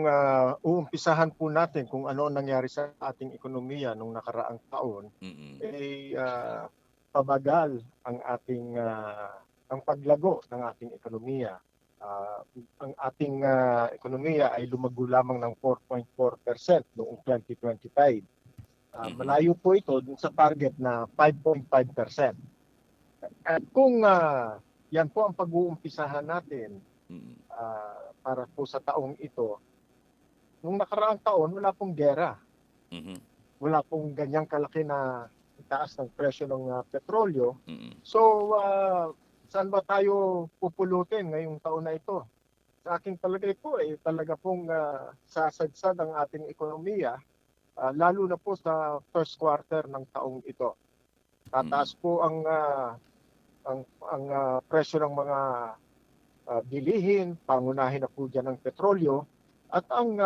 kung uumpisahan po natin kung ano ang nangyari sa ating ekonomiya nung nakaraang taon, pabagal ang ating ang paglago ng ating ekonomiya. Ang ating ekonomiya ay lumago lamang ng 4.4% noong 2025. Malayo po ito dun sa target na 5.5%. At kung yan po ang pag-uumpisahan natin para po sa taong ito, nung nakaraang taon, wala pong gera. Wala pong ganyang kalaki na taas ng presyo ng petrolyo. So, saan ba tayo pupulutin ngayong taon na ito? Sa aking palagay po, talaga pong sasadsad ang ating ekonomiya, lalo na po sa first quarter ng taong ito. Tataas po ang presyo ng mga bilihin, pangunahin na po dyan ng petrolyo, at ang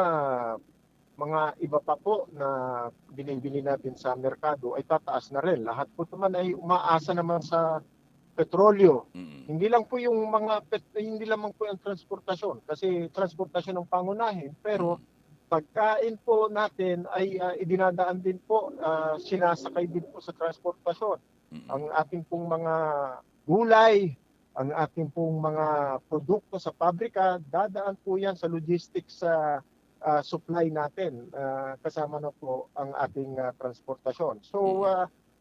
mga iba pa po na binibili natin sa merkado ay tataas na rin. Lahat po naman ay umaasa naman sa petrolyo. Hindi lang po yung hindi lamang po yung transportasyon, kasi transportasyon ng pangunahin, pero pagkain po natin ay idinadaan din po, sinasakay din po sa transportasyon. Ang ating pong mga gulay, ang ating pong mga produkto sa pabrika, dadaan po yan sa logistics supply natin, kasama na po ang ating transportasyon. So,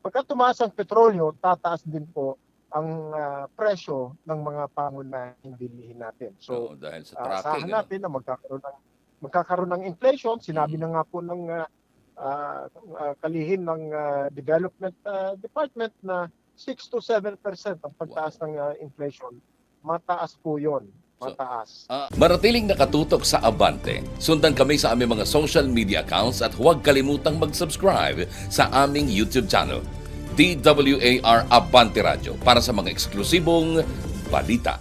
pagka tumaas ang petrolyo, tataas din po ang presyo ng mga pangunahing bilihin natin. So, dahil sa tracking, asahan natin na magkakaroon ng inflation. Sinabi na nga po ng kalihim ng Development Department na 6 to 7% ang pagtaas ng inflation. Mataas po yun. Mataas. Manatiling nakatutok sa Abante. Sundan kami sa aming mga social media accounts at huwag kalimutang mag-subscribe sa aming YouTube channel, DWAR Abante Radio, para sa mga eksklusibong balita.